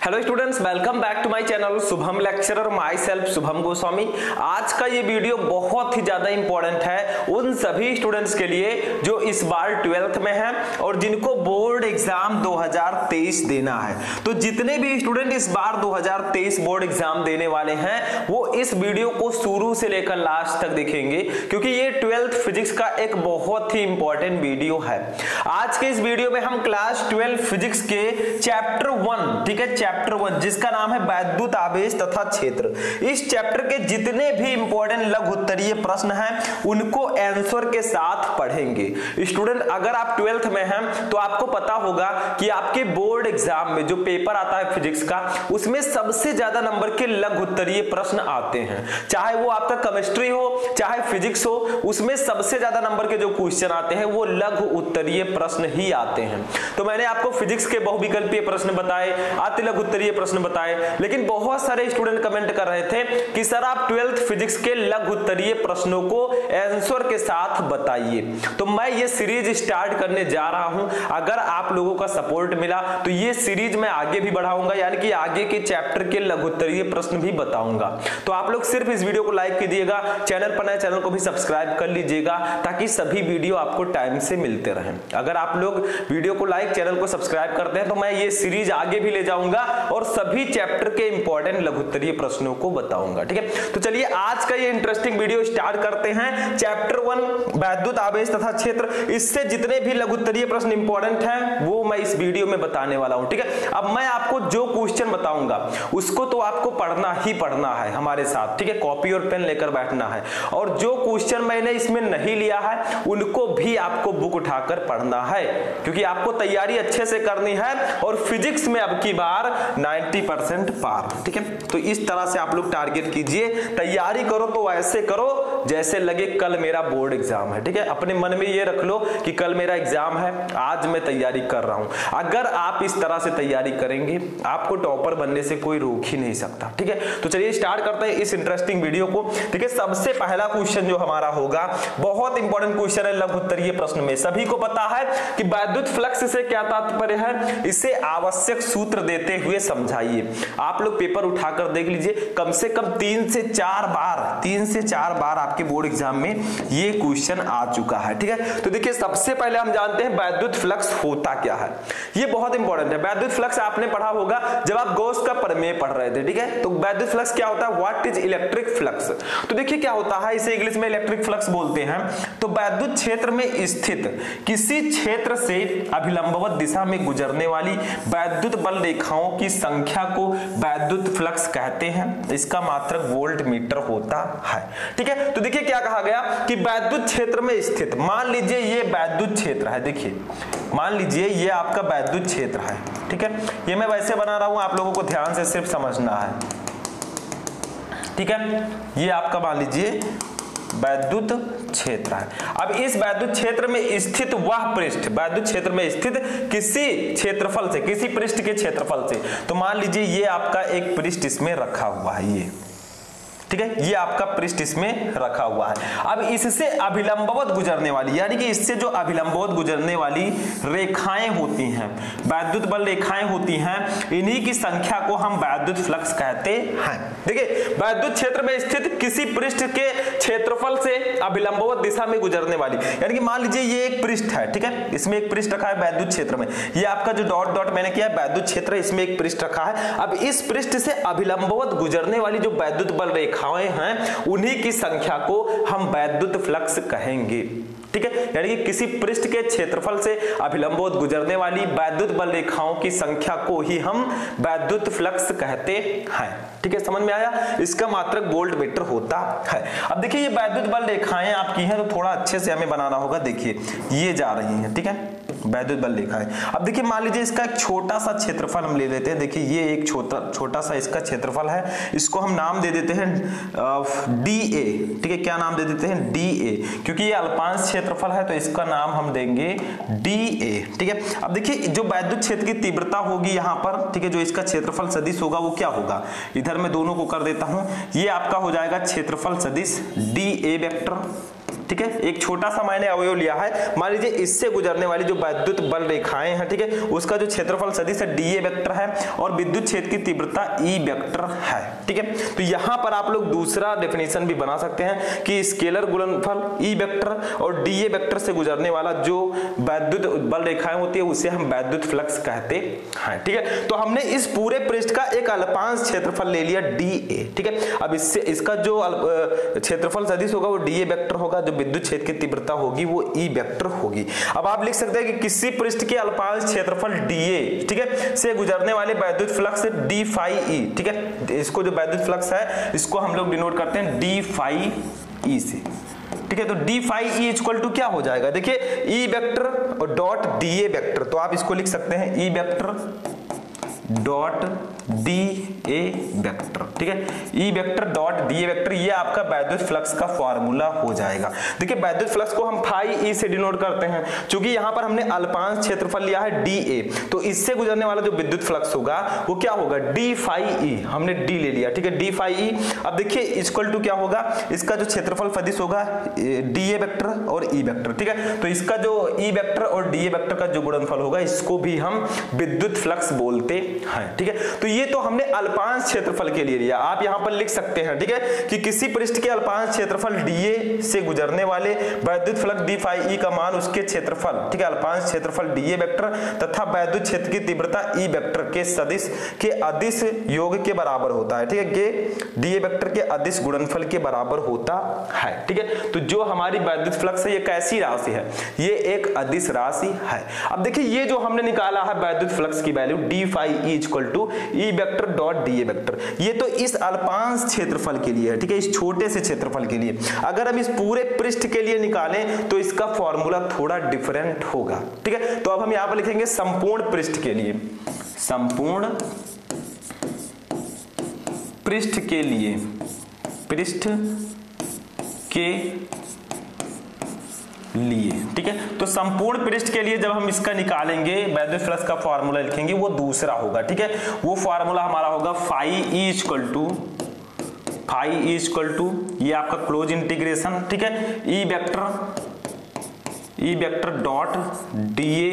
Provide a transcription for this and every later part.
Hello students, welcome back to my channel Shubham lecturer, myself Shubham Goswami. आज का ये video बहुत ही ज्यादा इंपॉर्टेंट है उन सभी स्टूडेंट्स के लिए जो इस बार 12th में हैं और जिनको बोर्ड एग्जाम 2023 देना है। तो जितने भी स्टूडेंट इस बार 2023 बोर्ड एग्जाम देने वाले हैं वो इस वीडियो को शुरू से लेकर लास्ट तक देखेंगे, क्योंकि ये 12th फिजिक्स का एक बहुत ही इंपॉर्टेंट वीडियो है। आज के इस वीडियो में हम क्लास 12 फिजिक्स के चैप्टर 1, ठीक है, चैप्टर 1 जिसका नाम है वैद्युत आवेश तथा क्षेत्र, इस चैप्टर के जितने भी इंपॉर्टेंट लघु उत्तरीय प्रश्न हैं उनको आंसर के साथ पढ़ेंगे। स्टूडेंट अगर आप 12th में हैं तो आपको पता होगा कि आपके बोर्ड एग्जाम में जो पेपर आता है फिजिक्स का, उसमें सबसे ज्यादा नंबर के लघु उत्तरीय प्रश्न आते हैं। चाहे वो आपका केमिस्ट्री हो चाहे फिजिक्स हो, उसमें सबसे ज्यादा नंबर के जो क्वेश्चन आते हैं वो लघु उत्तरीय प्रश्न ही आते हैं। तो मैंने आपको फिजिक्स के बहुविकल्पीय प्रश्न बताए, अति लघु उत्तरीय प्रश्न बताए, लेकिन बहुत सारे स्टूडेंट कमेंट कर रहे थे कि सर आप 12th फिजिक्स के लघु उत्तरीय प्रश्नों को आंसर के साथ बताइए। तो मैं ये सीरीज स्टार्ट करने जा रहा हूं। अगर आप लोगों का सपोर्ट मिला तो ये सीरीज मैं आगे भी बढ़ाऊंगा, यानी कि आगे के चैप्टर के लघु उत्तरीय प्रश्न भी बताऊंगा। तो आप लोग सिर्फ इस वीडियो को लाइक कीजिएगा, चैनल पर नए चैनल को भी सब्सक्राइब कर लीजिएगा ताकि सभी वीडियो आपको टाइम से मिलते रहें। अगर आप लोग वीडियो को लाइक, चैनल को सब्सक्राइब करते हैं तो मैं ये सीरीज आगे भी ले जाऊंगा और सभी चैप्टर के इंपॉर्टेंट लघु उत्तरीय प्रश्नों को बताऊंगा। ठीक है, तो चलिए आज का ये इंटरेस्टिंग वीडियो स्टार्ट करते हैं। चैप्टर 1 वैद्युत आवेश तथा क्षेत्र, इससे जितने भी लघु उत्तरीय प्रश्न इंपॉर्टेंट हैं वो मैं इस वीडियो में बताने वाला हूं। ठीक है, अब मैं आपको जो क्वेश्चन बताऊंगा उसको तो आपको पढ़ना ही पढ़ना है हमारे साथ। ठीक है, कॉपी और पेन लेकर बैठना है, और जो क्वेश्चन मैंने इसमें नहीं लिया है उनको भी आपको बुक उठाकर पढ़ना है, क्योंकि आपको तैयारी अच्छे से करनी है और फिजिक्स में अब की बार 90% पार। ठीक है, तो इस तरह से आप लोग टारगेट कीजिए, तैयारी करो तो ऐसे करो जैसे लगे कल मेरा बोर्ड एग्जाम है। ठीक है, अपने मन में ये रख लो कि कल मेरा एग्जाम है, आज मैं तैयारी कर रहा हूं। अगर आप इस तरह से तैयारी करेंगे आपको टॉपर बनने से कोई रोक ही नहीं सकता। ठीक है, तो चलिए स्टार्ट करते हैं इस इंटरेस्टिंग वीडियो को। ठीक है, सबसे पहला क्वेश्चन जो हमारा होगा बहुत इंपॉर्टेंट क्वेश्चन है लघु उत्तरीय प्रश्न में। सभी को पता है कि वैद्युत फ्लक्स से क्या तात्पर्य है, इसे आवश्यक सूत्र देते हुए समझाइए। आप लोग पेपर उठाकर देख लीजिए, कम से कम 3 से 4 बार आपके बोर्ड एग्जाम में ये क्वेश्चन आ चुका है। ठीक है, तो देखिए सबसे पहले हम जानते हैं वैद्युत फ्लक्स होता क्या है। ये बहुत इंपॉर्टेंट है। वैद्युत फ्लक्स आपने पढ़ा होगा जब आप गॉस का प्रमेय पढ़ रहे थे। ठीक है, तो वैद्युत फ्लक्स क्या होता है, व्हाट इज इलेक्ट्रिक फ्लक्स। तो देखिए क्या होता है, इसे इंग्लिश में इलेक्ट्रिक फ्लक्स बोलते हैं। तो वैद्युत क्षेत्र में स्थित किसी क्षेत्र से अभिलंबवत दिशा में गुजरने वाली वैद्युत बल रेखाओं की संख्या को वैद्युत फ्लक्स कहते हैं। इसका मात्रक वोल्ट मीटर होता है। ठीक है, तो देखिए क्या कहा गया कि वैद्युत क्षेत्र में स्थित, मान लीजिए ये वैद्युत क्षेत्र है। देखिए मान लीजिए ये आपका वैद्युत क्षेत्र है। ठीक है, ये मैं वैसे बना रहा हूं, आप लोगों को ध्यान से सिर्फ समझना है। ठीक है, ये आपका मान लीजिए वैद्युत क्षेत्र है। अब इस वैद्युत क्षेत्र में स्थित वह पृष्ठ, वैद्युत क्षेत्र में स्थित किसी क्षेत्रफल से, किसी पृष्ठ के क्षेत्रफल से, तो मान लीजिए ये आपका एक पृष्ठ इसमें रखा हुआ है, ये ठीक है, ये आपका पृष्ठ इसमें रखा हुआ है। अब इससे अभिलंबवत गुजरने वाली, यानी कि इससे जो अभिलंबवत गुजरने वाली रेखाएं होती हैं, वैद्युत बल रेखाएं होती हैं, इन्हीं की संख्या को हम वैद्युत फ्लक्स कहते हैं। देखिए वैद्युत क्षेत्र में स्थित किसी पृष्ठ के क्षेत्रफल से अभिलंबवत दिशा में गुजरने वाली, यानी कि मान लीजिए ये एक पृष्ठ है। ठीक है, इसमें एक पृष्ठ रखा है वैद्युत क्षेत्र में, ये आपका जो डॉट डॉट मैंने किया है वैद्युत क्षेत्र, इसमें एक पृष्ठ रखा है। अब इस पृष्ठ से अभिलंबवत गुजरने वाली जो वैद्युत बल रेखाएं हैं उन्हीं की संख्या को हम वैद्युत फ्लक्स कहेंगे। ठीक है, यानी कि किसी पृष्ठ के क्षेत्रफल से अभिलंबवत गुजरने वाली वैद्युत बल रेखाओं की संख्या को ही हम वैद्युत फ्लक्स कहते हैं। ठीक है, समझ में आया, इसका मात्रक वोल्ट मीटर होता है। अब देखिए ये वैद्युत बल रेखाएं आपकी हैं तो थोड़ा अच्छे से हमें बनाना होगा। देखिए ये जा रही हैं, ठीक है, वैद्युत बल रेखाएं। अब देखिए मान लीजिए इसका एक छोटा सा क्षेत्रफल हम ले लेते हैं। देखिए ये एक छोटा सा इसका क्षेत्रफल है, इसको हम नाम दे देते हैं DA। ठीक है, क्या नाम दे देते हैं, DA, क्योंकि ये अल्पांश क्षेत्रफल है तो इसका नाम हम देंगे DA। ठीक है, अब देखिए जो वैद्युत क्षेत्र की तीव्रता होगी यहाँ पर, ठीक है, जो इसका क्षेत्रफल सदिश होगा वो क्या होगा, इधर मैं दोनों को कर देता हूं, ये आपका हो जाएगा क्षेत्रफल सदिश DA वेक्टर। ठीक है, एक छोटा सा मैंने अवयव लिया है, मान लीजिए इससे गुजरने वाली जो वैद्युत बल रेखाएं हैं, ठीक है, उसका जो क्षेत्रफल सदिश है डीए वेक्टर है और विद्युत क्षेत्र की तीव्रता ई वेक्टर है, ठीक है। तो यहां पर आप लोग दूसरा डेफिनेशन भी बना सकते हैं कि स्केलर गुणनफल ई वेक्टर और डीए वेक्टर से गुजरने वाला जो वैद्युत बल रेखाएं होती है उसे हम वैद्युत फ्लक्स कहते हैं, ठीक है। तो हमने इस पूरे पृष्ठ का एक अल्पांश क्षेत्रफल ले लिया डीए, ठीक है। अब इससे इसका जो क्षेत्रफल सदिश होगा वो डीए वेक्टर होगा, जो विद्युत क्षेत्र की तीव्रता होगी वो ई वेक्टर होगी। अब आप लिख सकते हैं कि किसी पृष्ठ के अल्पांश क्षेत्रफल डीए, ठीक है, से गुजरने वाले वैद्युत फ्लक्स डी फाई ई, ठीक है, इसको जो वैद्युत फ्लक्स है इसको हम लोग डिनोट करते हैं डी फाई ई से, ठीक है। तो D phi E equal to क्या हो जाएगा, देखिए ई वेक्टर और डॉट डीए वेक्टर, तो आप इसको लिख सकते हैं E vector dot D A vector, ठीक है, E vector dot D A vector, ये आपका वैद्युत फ्लक्स का फॉर्मूला हो जाएगा। देखिए वैद्युत फ्लक्स को हम फाई ई से डिनोट करते हैं, क्योंकि यहां पर हमने अल्पांश क्षेत्रफल लिया है डी ए, तो इससे गुजरने वाला जो विद्युत फ्लक्स होगा वो क्या होगा, डी फाई ई, हमने डी ले लिया, ठीक है, डी फाई ई। अब देखिए इक्वल टू क्या होगा, इसका जो क्षेत्रफल सदिश होगा डी ए वेक्टर और ई वेक्टर, ठीक है। तो इसका जो ई वेक्टर और डी ए वेक्टर का जो गुणनफल होगा इसको भी हम विद्युत फ्लक्स बोलते हैं, ठीक है। तो ये तो हमने अल्पांश क्षेत्रफल के लिए लिया। आप यहां पर लिख सकते हैं, ठीक है, कि किसी पृष्ठ के अल्पांश क्षेत्रफल डीए से गुजरने वाले वैद्युत फ्लक्स डी फाई ई का मान उसके क्षेत्रफल, ठीक है, अल्पांश क्षेत्रफल डीए वेक्टर तथा वैद्युत क्षेत्र की तीव्रता ई वेक्टर के सदिश के अदिश योग के बराबर होता है, ठीक है, के डीए वेक्टर के अदिश गुणनफल के बराबर होता है, ठीक है। तो जो हमारी वैद्युत फ्लक्स है ये कैसी राशि है, ये एक अदिश राशि है। अब देखिए ये जो हमने निकाला है वैद्युत फ्लक्स की value D phi E equal to E vector dot D A vector, ये तो इस अल्पांश क्षेत्रफल के लिए है, ठीक है, इस छोटे से क्षेत्रफल के लिए। अगर हम इस पूरे पृष्ठ के लिए निकालें तो इसका फॉर्मूला थोड़ा डिफरेंट होगा, ठीक है। तो अब हम यहां पर लिखेंगे संपूर्ण पृष्ठ के लिए, संपूर्ण पृष्ठ के लिए, पृष्ठ के लिए, ठीक है। तो संपूर्ण पृष्ठ के लिए जब हम इसका निकालेंगे वैद्युत फ्लक्स का फॉर्मूला लिखेंगे वो दूसरा होगा, ठीक है। वो फॉर्मूला हमारा होगा फाई ई इक्वल टू ये आपका क्लोज इंटीग्रेशन, ठीक है, E vector dot D A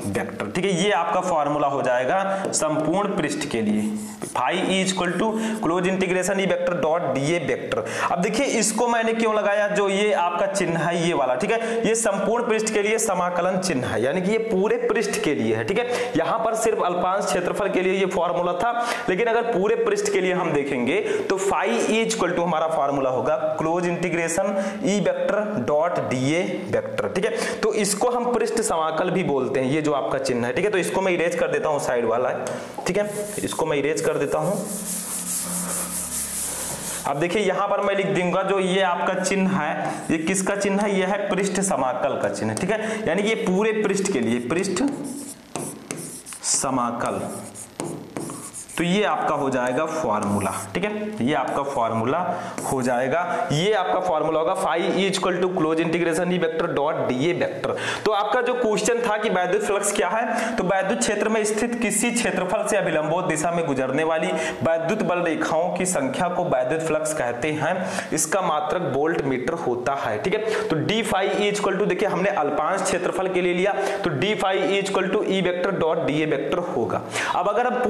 vector, ठीक है, ये आपका फॉर्मूला हो जाएगा संपूर्ण पृष्ठ के लिए, phi E equal to close integration E vector dot D A vector. अब देखिए इसको मैंने क्यों लगाया, जो ये आपका चिन्ह है ये वाला, ठीक है, ये संपूर्ण पृष्ठ के लिए समाकलन चिन्ह है, यानी कि ये पूरे पृष्ठ के लिए है, ठीक है। यहां पर सिर्फ अल्पांश क्षेत्रफल के लिए ये फॉर्मूला था, लेकिन अगर पूरे पृष्ठ के लिए हम देखेंगे तो फाई ई इक्वल टू हमारा फॉर्मूला होगा close integration E vector dot D A vector, ठीक है। तो इसको हम पृष्ठ समाकल भी बोलते हैं, ये जो आपका चिन्ह है, ठीक है। तो इसको मैं इरेज कर देता हूं, साइड वाला है, ठीक है, इसको मैं इरेज कर देता हूं। अब देखिए यहां पर मैं लिख दूंगा जो ये आपका चिन्ह है ये किसका चिन्ह है, ये है पृष्ठ समाकल का चिन्ह, ठीक है, यानी कि ये पूरे पृष्ठ के लिए पृष्ठ समाकल, तो ये आपका हो जाएगा फॉर्मूला, ठीक है, ये आपका फॉर्मूला हो जाएगा, ये आपका फॉर्मूला होगा phi E equal to close integration E vector dot D A vector. तो आपका जो क्वेश्चन था कि वैद्युत फ्लक्स क्या है, तो वैद्युत क्षेत्र में स्थित किसी क्षेत्रफल से अभिलंबोत दिशा में गुजरने वाली वैद्युत बल रेखाओं की संख्या को वैद्युत फ्लक्स कहते हैं, इसका मात्रक वोल्ट मीटर होता है, ठीक है। तो D phi E equal to, देखिए हमने अल्पांश क्षेत्रफल के लिए लिया तो D phi E equal to E vector dot D A vector होगा। अब अगर हम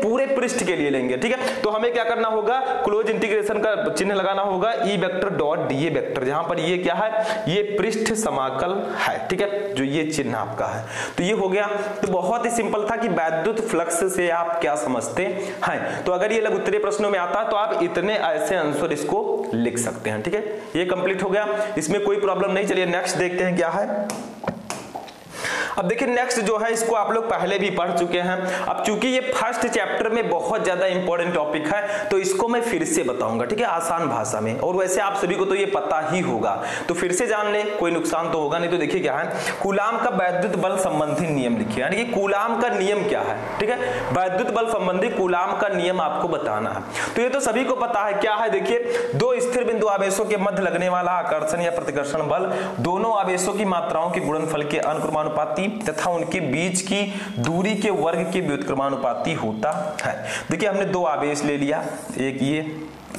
पूरे पृष्ठ के लिए लेंगे, ठीक है, तो हमें क्या करना होगा, क्लोज इंटीग्रेशन का चिन्ह लगाना होगा ई वेक्टर डॉट डीए वेक्टर, जहां पर ये क्या है, ये पृष्ठ समाकल है, ठीक है, जो ये चिन्ह आपका है। तो ये हो गया। तो बहुत ही सिंपल था कि वैद्युत फ्लक्स से आप क्या समझते हैं। तो अगर ये लघु उत्तरीय प्रश्नों में आता तो आप इतने ऐसे आंसर इसको लिख सकते हैं, ठीक है। ये कंप्लीट हो गया, इसमें कोई प्रॉब्लम नहीं। चलिए नेक्स्ट देखते हैं क्या है। अब देखिए नेक्स्ट जो है इसको आप लोग पहले भी पढ़ चुके हैं। अब चूंकि ये फर्स्ट चैप्टर में बहुत ज्यादा इंपॉर्टेंट टॉपिक है तो इसको मैं फिर से बताऊंगा, ठीक है, आसान भाषा में। और वैसे आप सभी को तो ये पता ही होगा, तो फिर से जान ले, कोई नुकसान तो होगा नहीं। तो देखिए क्या है, कूलाम का वैद्युत बल संबंधी नियम लिखिए, यानी कि कूलाम का नियम क्या है, ठीक है, वैद्युत बल संबंधी कूलाम का नियम आपको बताना है। तो ये तो सभी को पता है, क्या है, देखिए दो स्थिर बिंदु आवेशों के मध्य लगने वाला आकर्षण या प्रतिकर्षण बल दोनों आवेशों की मात्राओं के गुणनफल के अनुक्रमानुपाती व्युत्क्रमानुपाती तथा उनके बीच की दूरी के वर्ग के व्युत्क्रमानुपाती होता है। देखिए हमने दो आवेश ले लिया, एक ये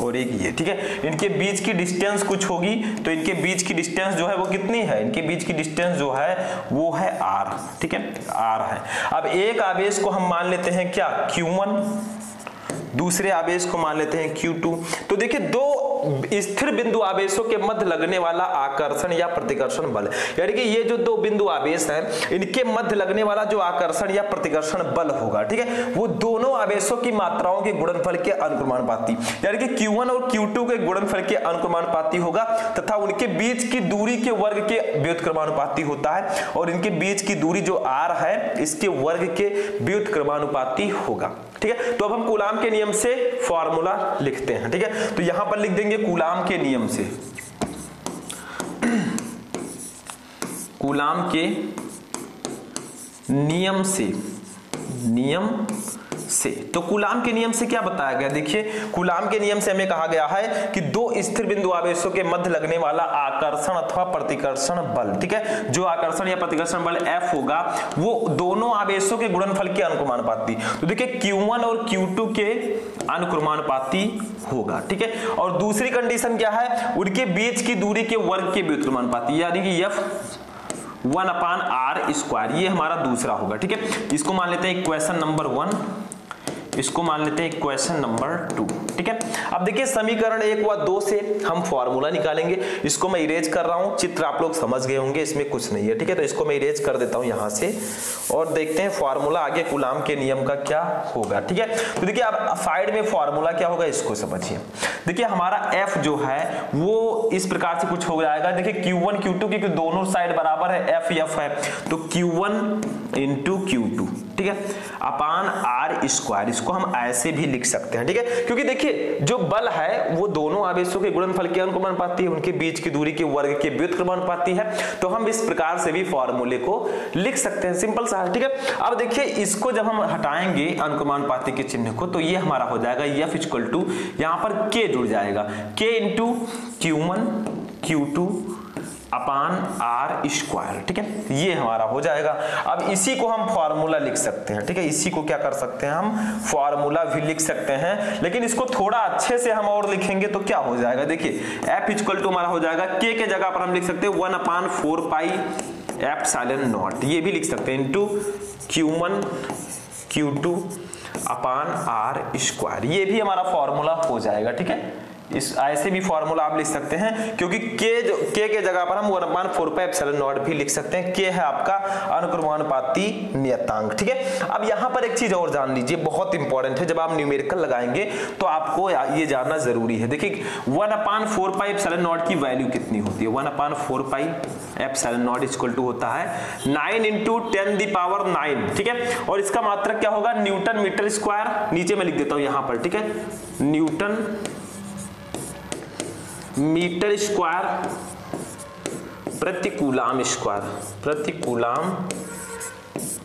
और एक ये, ठीक है। इनके बीच की डिस्टेंस कुछ होगी, तो इनके बीच की डिस्टेंस जो है वो कितनी है, इनके बीच की डिस्टेंस जो है वो है r, ठीक है, r है। अब एक आवेश को हम मान लेते हैं क्या, q1, दूसरे आवेश को मान लेते हैं q2। तो देखिए दो स्थिर बिंदु आवेशों के मध्य लगने वाला आकर्षण या प्रतिकर्षण बल, यानी कि ये जो दो बिंदु आवेश हैं इनके मध्य लगने वाला जो आकर्षण या प्रतिकर्षण बल होगा, ठीक है, वो दोनों आवेशों की मात्राओं के गुणनफल के अनुक्रमानुपाती, यानी कि q1 और q2 के गुणनफल के अनुक्रमानुपाती होगा तथा उनके बीच की दूरी के वर्ग के व्युत्क्रमानुपाती होता है, और इनके बीच की दूरी जो r है इसके वर्ग के व्युत्क्रमानुपाती होगा, ठीक है। तो अब हम कूलाम के नियम से फॉर्मूला लिखते हैं, ठीक है। तो यहां पर लिख देंगे कूलाम के नियम से, कूलाम के नियम से तो कूलाम के नियम से क्या बताया गया, देखिए कूलाम के नियम से हमें कहा गया है कि दो स्थिर बिंदु आवेशों के मध्य लगने वाला आकर्षण अथवा प्रतिकर्षण बल, ठीक है, जो आकर्षण या प्रतिकर्षण बल F होगा वो दोनों आवेशों के गुणनफल के अनुक्रमानुपाती, तो देखिए Q1 और Q2 के अनुक्रमानुपाती होगा, ठीक है। और दूसरी कंडीशन क्या है, उनके बीच की दूरी के वर्ग के व्युत्क्रमानुपाती, यानी कि F 1/r², ये हमारा दूसरा होगा, ठीक है। इसको मान लेते हैं इक्वेशन नंबर 1, इसको मान लेते हैं इक्वेशन नंबर 2, ठीक है। अब देखिए समीकरण 1 व 2 से हम फॉर्मूला निकालेंगे, इसको मैं इरेज कर रहा हूं, चित्र आप लोग समझ गए होंगे, इसमें कुछ नहीं है, ठीक है। तो इसको मैं इरेज कर देता हूं यहां से और देखते हैं फॉर्मूला आगे कूलाम के नियम का क्या होगा, ठीक है। तो देखिए अब साइड में फॉर्मूला क्या होगा इसको समझिए। देखिए हमारा F जो है वो इस प्रकार से कुछ हो जाएगा, देखिए Q1 Q2 की दोनों साइड बराबर है, F है, तो Q1 इंटू Q2, ठीक है, अपान r², इसको हम ऐसे भी लिख सकते हैं, ठीक है, क्योंकि देखिए जो बल है वो दोनों आवेशों के गुणनफल के अनुक्रमानुपाती है, उनके बीच की दूरी के वर्ग के व्युत्क्रमानुपाती है, तो हम इस प्रकार से भी फॉर्मूले को लिख सकते हैं, सिंपल सा है, ठीक है। अब देखिए इसको जब हम हटाएंगे अनुक्रमानुपाती के चिन्ह को, तो ये हमारा हो जाएगा F इक्वल टू, यहां पर K जुड़ जाएगा, K इंटू Q1 Q2 अपान r², ठीक है, ये हमारा हो जाएगा। अब इसी को हम फॉर्मूला लिख सकते हैं, ठीक है, इसी को क्या कर सकते हैं हम फॉर्मूला भी लिख सकते हैं, लेकिन इसको थोड़ा अच्छे से हम और लिखेंगे तो क्या हो जाएगा, देखिए F इक्वल टू हमारा हो जाएगा K के जगह पर हम लिख सकते हैं 1/4 पाई एप्सिलॉन0, ये भी लिख सकते हैं, इंटू Q1 Q2 अपान r², ये भी हमारा फॉर्मूला हो जाएगा, ठीक है। इस ऐसे भी फॉर्मूला आप लिख सकते हैं, क्योंकि K के जगह पर हम 1/4 पाई एप्सिलॉन0 भी लिख सकते हैं, K है आपका अनुक्रमानुपाती नियतांक, ठीक है। अब यहाँ पर एक चीज और जान लीजिए, बहुत इंपॉर्टेंट है, जब आप न्यूमेरिकल लगाएंगे तो आपको ये जानना जरूरी है। देखिए 1/4 पाई एप्सिलॉन0 की वैल्यू कितनी होती है, 1/4 पाई एप्सिलॉन0 इक्वल टू होता है 9 इंटू 10⁹, ठीक है, और इसका मात्रक क्या होगा, न्यूटन मीटर स्क्वायर, नीचे मैं लिख देता हूं यहां पर, ठीक है, न्यूटन मीटर स्क्वायर प्रति कूलाम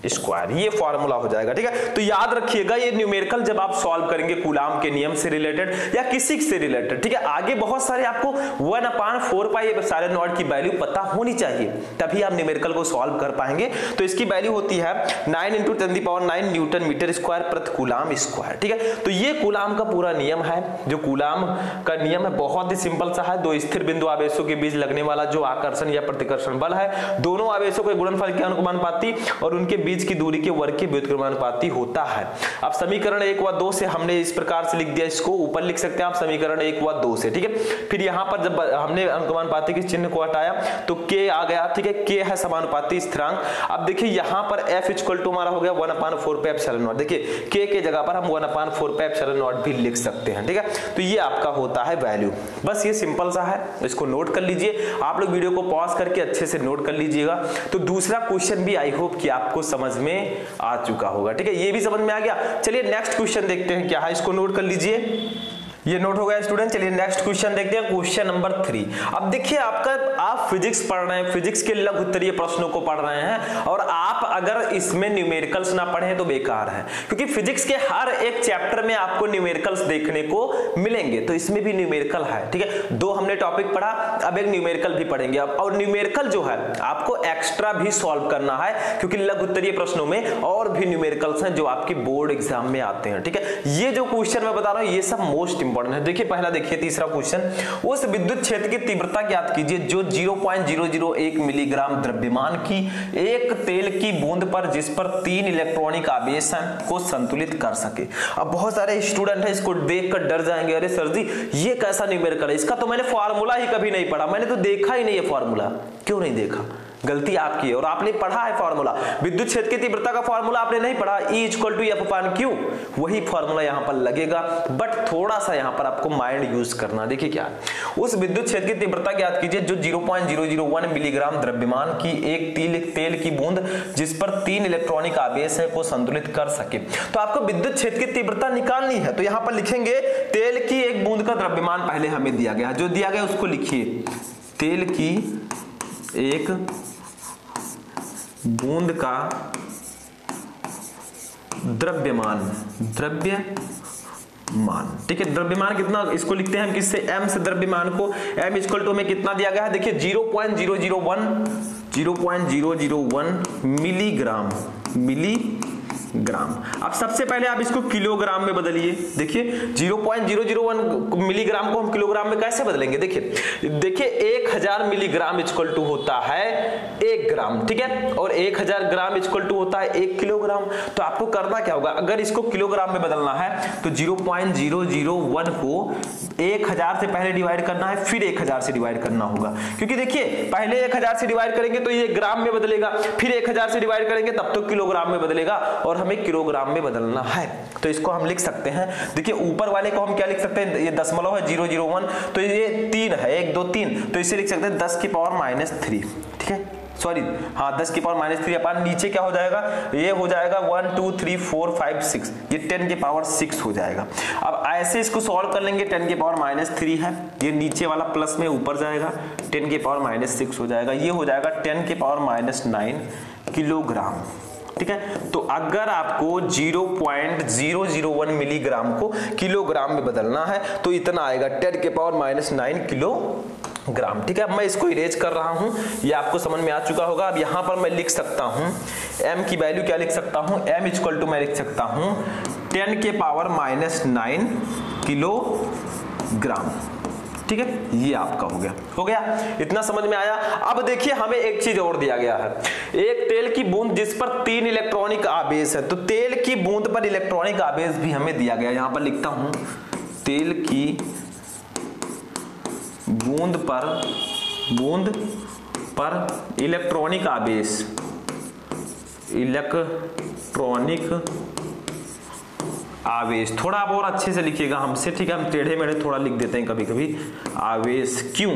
स्क्वायर, ये फॉर्मूला हो जाएगा, ठीक है। तो याद रखिएगा ये न्यूमेरिकल जब आप सॉल्व करेंगे कूलाम के नियम से रिलेटेड या किसी से रिलेटेड, ठीक है, आगे बहुत सारे आपको 1/4 पाई एप्सिलॉन0 की वैल्यू पता होनी चाहिए, तभी आप न्यूमेरिकल को सॉल्व कर पाएंगे। तो इसकी वैल्यू होती है 9 इंटू 10⁹ न्यूटन मीटर स्क्वायर प्रति कूलाम स्क्वायर, ठीक है। तो ये कूलाम का पूरा नियम है, जो कूलाम का नियम है बहुत ही सिंपल सा है, दो स्थिर बिंदु आवेशों के बीच लगने वाला जो आकर्षण या प्रतिकर्षण बल है, दोनों आवेशों के गुणनफल के अनुक्रमानुपाती और उनके बीच की दूरी के वर्ग के व्युत्क्रमानुपाती होता है। अब समीकरण 1 व 2 से हमने इस प्रकार से लिख दिया, इसको ऊपर लिख सकते हैं आप समीकरण 1 व 2 से, ठीक है। फिर यहाँ पर जब हमने अनुक्रमानुपाती के चिन्ह को हटाया तो K आ गया, ठीक है, K है समानुपाती स्थिरांक। अब देखिए यहाँ पर F इक्वल टू हमारा हो गया 1/4 पाई एप्सिलॉन0, देखिए K के जगह पर हम 1/4 पाई एप्सिलॉन0 भी लिख सकते हैं, ठीक है। तो ये आपका होता है वैल्यू, बस ये सिंपल सा है, इसको नोट कर लीजिए, आप लोग वीडियो को पॉज करके अच्छे से नोट कर लीजिएगा। तो दूसरा क्वेश्चन भी आई होप कि आपको समझ में आ चुका होगा, ठीक है, ये भी समझ में आ गया। चलिए नेक्स्ट क्वेश्चन देखते हैं क्या है, इसको नोट कर लीजिए। ये नोट हो गया स्टूडेंट। चलिए नेक्स्ट क्वेश्चन देखते हैं, क्वेश्चन नंबर 3। अब देखिए आप फिजिक्स पढ़ रहे हैं, फिजिक्स के लघु उत्तरीय प्रश्नों को पढ़ रहे हैं, और आप अगर इसमें न्यूमेरिकल्स ना पढ़े तो बेकार है, क्योंकि फिजिक्स के हर एक चैप्टर में आपको न्यूमेरिकल्स देखने को मिलेंगे, तो इसमें भी न्यूमेरिकल है। ठीक है, 2 हमने टॉपिक पढ़ा, अब एक न्यूमेरिकल भी पढ़ेंगे। और न्यूमेरिकल जो है आपको एक्स्ट्रा भी सॉल्व करना है, क्योंकि लघु उत्तरीय प्रश्नों में और भी न्यूमेरिकल्स हैं जो आपकी बोर्ड एग्जाम में आते हैं। ठीक है, ये जो क्वेश्चन मैं बता रहा हूं ये सब मोस्ट इंपोर्टेंट है। देखिए पहला देखिए तीसरा क्वेश्चन, उस विद्युत क्षेत्र की तीव्रता ज्ञात कीजिए जो 0.001 मिलीग्राम द्रव्यमान की एक तेल की बूंद पर जिस पर 3 इलेक्ट्रॉनिक आवेश हैं को संतुलित कर सके। अब बहुत सारे स्टूडेंट हैं इसको देखकर डर जाएंगे, अरे सर जी ये कैसा न्यूमेरिकल है, इसका तो मैंने फार्मूला ही कभी नहीं पढ़ा, मैंने तो देखा ही नहीं है फार्मूला। क्यों नहीं देखा? गलती आपकी है, और आपने पढ़ा है फार्मूला, विद्युत क्षेत्र की तीव्रता का फार्मूला आपने नहीं पढ़ा, E = F/Q, वही फार्मूला यहां पर लगेगा, बट थोड़ा सा यहां पर आपको माइंड यूज करना। देखिए क्या, उस विद्युत क्षेत्र की तीव्रता ज्ञात कीजिए जो 0.001 मिलीग्राम द्रव्यमान की एक तेल की बूंद जिस पर 3 इलेक्ट्रॉनिक आवेश है को संतुलित कर सके। तो आपको विद्युत क्षेत्र की तीव्रता निकालनी है, तो यहां पर लिखेंगे तेल की एक बूंद का द्रव्यमान पहले हमें दिया गया, जो दिया गया उसको लिखिए, तेल की एक बूंद का द्रव्यमान। ठीक है, द्रव्यमान कितना, इसको लिखते हैं हम किससे, m से द्रव्यमान को, m = में कितना दिया गया है, देखिए 0.001 मिलीग्राम। अब सबसे पहले आप इसको किलोग्राम में बदलिए। देखिए 0.001 मिलीग्राम को हम किलोग्राम में कैसे बदलेंगे, देखिए 1000 मिलीग्राम = होता है 1 ग्राम। ठीक है, और 1000 ग्राम = होता है 1 किलोग्राम। तो आपको करना क्या होगा, अगर इसको किलोग्राम में बदलना है तो 0.001 को 1000 से पहले डिवाइड करना है, फिर 1000 से डिवाइड करना होगा, क्योंकि देखिए पहले 1000 से डिवाइड करेंगे तो ये ग्राम में बदलेगा, फिर 1000 से डिवाइड करेंगे तब तो किलोग्राम में बदलेगा, और हमें किलोग्राम में बदलना है। तो इसको हम लिख सकते हैं, देखिए ऊपर वाले को हम क्या लिख सकते हैं, ये दशमलव है 001, तो ये 3 है, 1 2 3, तो इसे लिख सकते हैं 10⁻³ ठीक है, सॉरी हाँ 10⁻³ अपन नीचे क्या हो जाएगा, ये हो जाएगा 1 2 3 4 5 6, ये 10⁻6 हो जाएगा। अब ऐसे इसको सॉल्व कर लेंगे, 10⁻³ है, ये नीचे वाला प्लस में ऊपर जाएगा, 10⁻6 हो जाएगा, ये हो जाएगा 10⁻9 किलोग्राम। ठीक है, तो अगर आपको 0.001 मिलीग्राम को किलोग्राम में बदलना है तो इतना आएगा 10⁻9 किलोग्राम। ठीक है, अब मैं इसको इरेज कर रहा हूं, ये आपको समझ में आ चुका होगा। अब यहां पर मैं लिख सकता हूं m की वैल्यू क्या लिख सकता हूं, m = मैं लिख सकता हूं 10⁻9 किलोग्राम। ठीक है, ये आपका हो गया, इतना समझ में आया। अब देखिए हमें एक चीज और दिया गया है, एक तेल की बूंद जिस पर 3 इलेक्ट्रॉनिक आवेश है, तो तेल की बूंद पर इलेक्ट्रॉनिक आवेश भी हमें दिया गया है। यहां पर लिखता हूं तेल की बूंद पर इलेक्ट्रॉनिक आवेश, थोड़ा आप और अच्छे से लिखिएगा हमसे, ठीक है, हम टेढ़े मेढ़े थोड़ा लिख देते हैं कभी कभी। आवेश क्यों,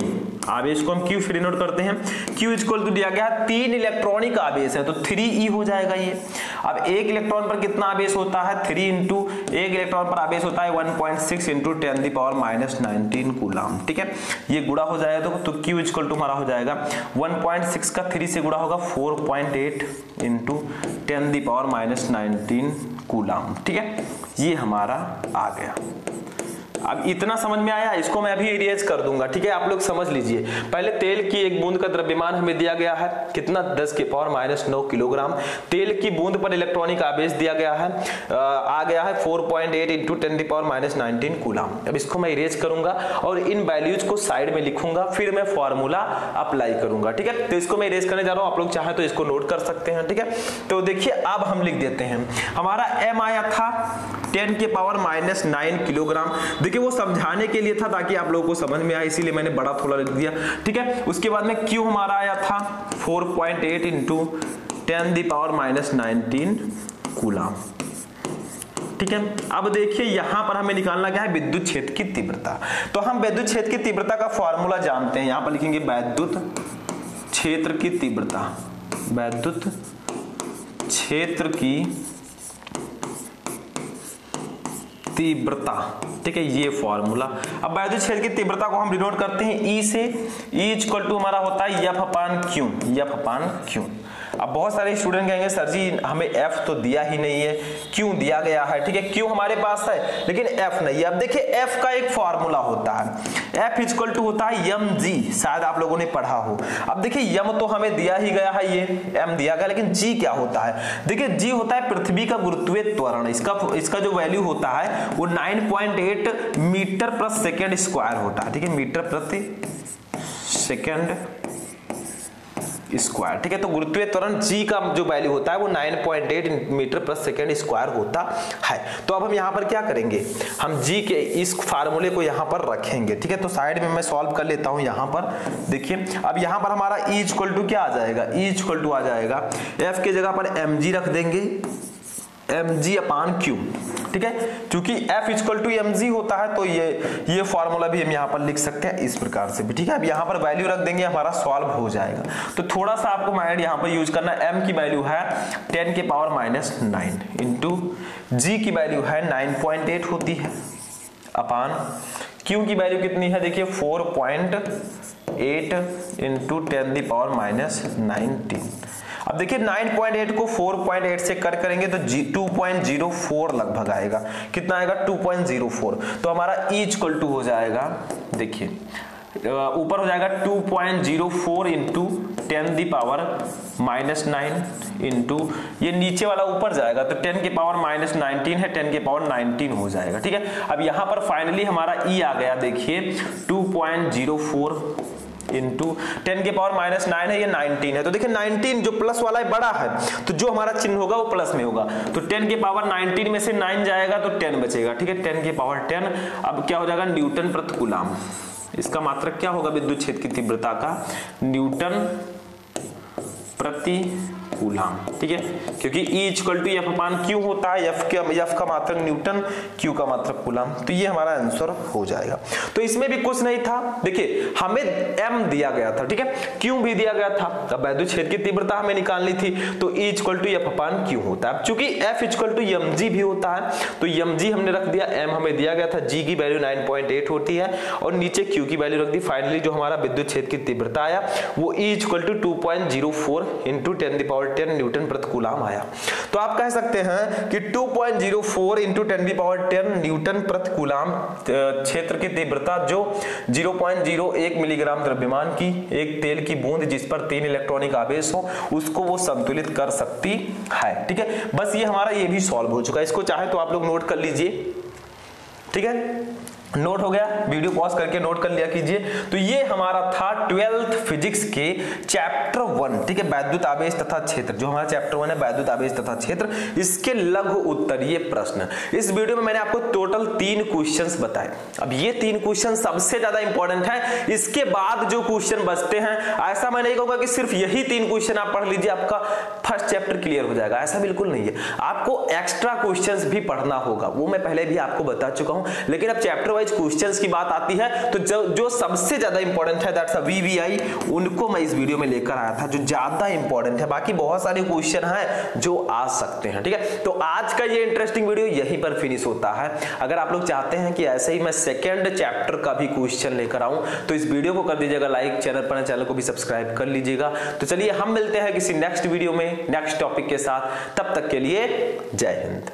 आवेश को हम क्यों फिर नोट करते हैं, Q = दिया गया 3 इलेक्ट्रॉनिक आवेश है तो 3e हो जाएगा ये। अब 1 इलेक्ट्रॉन पर कितना आवेश होता है, 3 × 1 इलेक्ट्रॉन पर आवेश होता है 1.6 × 10⁻19 कूलम। ठीक है, ये गुणा हो जाएगा तो Q = हमारा हो जाएगा 1.6 का 3 से गुणा होगा 4.8 × 10⁻19 कूलम। ठीक है, ये हमारा आ गया। अब इतना समझ में आया, इसको मैं अभी इरेज कर दूंगा। ठीक है, आप लोग समझ लीजिए, पहले तेल की एक बूंद का द्रव्यमान हमें दिया गया है कितना, 10⁻9 किलोग्राम। तेल की बूंद पर इलेक्ट्रॉनिक आवेश दिया गया है, आ गया है 4.8 × 10⁻19 कूलम। अब इसको मैं इरेज करूंगा और इन वैल्यूज को साइड में लिखूंगा, फिर मैं फॉर्मूला अप्लाई करूंगा। ठीक है, तो इसको मैं इरेज करने जा रहा हूं, आप लोग चाहे तो इसको नोट कर सकते हैं। ठीक है, तो देखिए अब हम लिख देते हैं, हमारा m आया था 10⁻9 किलोग्राम। देखिए वो समझाने के लिए था ताकि आप लोगों को समझ में आए, इसीलिए मैंने बड़ा थोड़ा लिख दिया। ठीक है, उसके बाद में Q हमारा आया था 4.8 × 10⁻19 कूलम। ठीक है, अब देखिए यहां पर हमें निकालना क्या है, विद्युत क्षेत्र की तीव्रता। तो हम विद्युत क्षेत्र की तीव्रता का फॉर्मूला जानते हैं, यहां पर लिखेंगे विद्युत क्षेत्र की तीव्रता, विद्युत क्षेत्र की तीव्रता, ठीक है, ये फॉर्मूला। अब वैद्युत क्षेत्र की तीव्रता को हम डिनोट करते हैं ई से। ई इक्वल टू हमारा होता है F upon Q, F upon Q. अब बहुत सारे स्टूडेंट कहेंगे सर जी हमें एफ तो दिया ही नहीं है, क्यों दिया गया है, ठीक है, क्यों हमारे पास है लेकिन एफ नहीं है। अब देखिए एफ का एक फॉर्मूला होता है, एफ इक्वल टू होता है एम जी, शायद आप लोगों ने पढ़ा हो। अब देखिए एम तो हमें दिया ही गया है, ये एम दिया गया, लेकिन जी क्या होता है, देखिए जी होता है पृथ्वी का गुरुत्वीय त्वरण। इसका जो वैल्यू होता है वो 9.8 मीटर प्रति सेकेंड स्क्वायर होता है, ठीक है, मीटर प्रति सेकेंड स्क्वायर, ठीक है। तो गुरुत्वीय त्वरण जी का जो वैल्यू होता है वो 9.8 मीटर प्रति सेकेंड स्क्वायर होता है। तो अब हम यहाँ पर क्या करेंगे, हम जी के इस फार्मूले को यहाँ पर रखेंगे, ठीक है। तो साइड में मैं सॉल्व कर लेता हूँ यहाँ पर। देखिए अब यहाँ पर हमारा ई इक्वल टू क्या आ जाएगा, ई इक्वल टू आ जाएगा एफ की जगह पर एम जी रख देंगे, एम जी अपान क्यू, ठीक है। क्योंकि F equal to M G होता है तो ये फॉर्मूला भी हम यहाँ पर लिख सकते हैं इस प्रकार से भी, ठीक है। अब यहाँ पर वैल्यू रख देंगे, हमारा सॉल्व हो जाएगा। तो थोड़ा सा आपको माइंड यहाँ पर यूज करना, एम की वैल्यू है 10 के पावर -9 इंटू जी की वैल्यू है 9.8 होती है अपान क्यू की वैल्यू कितनी है, देखिए 4.8 इंटू 10 की पावर -19। अब देखिए 9.8 को 4.8 से करेंगे तो 2.04 लगभग आएगा, कितना आएगा 2.04। तो हमारा ई इक्वल टू हो जाएगा, देखिए ऊपर हो जाएगा 2.04 इंटू 10 की पावर -9 इंटू ये नीचे वाला ऊपर जाएगा तो 10 की पावर -19 है, 10 की पावर 19 हो जाएगा, ठीक है। अब यहाँ पर फाइनली हमारा ई आ गया, देखिए 2.04 इंटू 10 के पावर -9 है, ये 19 है। तो देखिए 19 जो प्लस वाला है बड़ा है, तो जो हमारा चिन्ह होगा वो प्लस में होगा। तो 10 के पावर 19 में से 9 जाएगा तो 10 बचेगा, ठीक है, 10 के पावर 10। अब क्या हो जाएगा, न्यूटन प्रति कूलाम। इसका मात्रक क्या होगा विद्युत क्षेत्र की तीव्रता का, न्यूटन प्रति कूलाम, ठीक है, क्योंकि E equal to F upon Q होता है, एफ का मात्रक न्यूटन, क्यू का मात्रक कूलाम। तो ये हमारा आंसर हो जाएगा। तो इसमें भी कुछ नहीं था, देखिए हमें m दिया गया था, ठीक है, क्यू भी दिया गया था। अब वैद्युत क्षेत्र की तीव्रता हमें निकालनी थी तो E equal to F upon Q होता है। चूंकि F equal to M G भी होता है तो एम जी हमने रख दिया, m हमें दिया गया था, G की वैल्यू 9.8 होती है और नीचे Q की वैल्यू रख दी। फाइनली जो हमारा विद्युत क्षेत्र की तीव्रता आया वो E इक्वल टू 2.04 इंटू 10 की पावर 10 न्यूटन प्रति कूलाम आया। तो आप कह सकते हैं कि 2.04 इंटू 10 की पावर 10 न्यूटन प्रति कूलाम क्षेत्र की तीव्रता जो 0.01 मिलीग्राम द्रव्यमान की एक तेल की बूंद जिस पर 3 इलेक्ट्रॉनिक आवेश हो उसको वो संतुलित कर सकती है, ठीक है। बस ये हमारा ये भी सॉल्व हो चुका है। इसको चाहे तो आप लोग नोट कर लीजिए, ठीक है, नोट हो गया, वीडियो पॉज करके नोट कर लिया कीजिए। तो ये हमारा था 12th फिजिक्स के चैप्टर 1, ठीक है, वैद्युत आवेश तथा क्षेत्र। जो हमारा चैप्टर 1 है वैद्युत आवेश तथा क्षेत्र, इसके लघु उत्तरीय प्रश्न। इस वीडियो में मैंने आपको टोटल 3 क्वेश्चंस बताए। अब ये 3 क्वेश्चन सबसे ज्यादा इंपॉर्टेंट है, इसके बाद जो क्वेश्चन बचते हैं ऐसा मैं नहीं कहूंगा कि सिर्फ यही 3 क्वेश्चन आप पढ़ लीजिए आपका फर्स्ट चैप्टर क्लियर हो जाएगा, ऐसा बिल्कुल नहीं है। आपको एक्स्ट्रा क्वेश्चंस भी पढ़ना होगा, वो मैं पहले भी आपको बता चुका हूं। लेकिन अब चैप्टर क्वेश्चंस की बात आती है तो जो सबसे ज्यादा इंपॉर्टेंट है दैट्स वीवीआई, उनको मैं इस वीडियो में लेकर आया था, जो ज्यादा इंपॉर्टेंट है। बाकी बहुत सारे क्वेश्चन हैं जो आ सकते हैं, ठीक है। तो आज का ये इंटरेस्टिंग वीडियो यहीं पर फिनिश होता है। अगर आप लोग चाहते हैं कि ऐसे ही मैं सेकंड चैप्टर का भी क्वेश्चन लेकर आऊं तो इस वीडियो को कर दीजिएगा लाइक, चैनल को भी सब्सक्राइब कर लीजिएगा। तो चलिए हम मिलते हैं किसी नेक्स्ट वीडियो में नेक्स्ट टॉपिक के साथ, तब तक के लिए जय हिंद।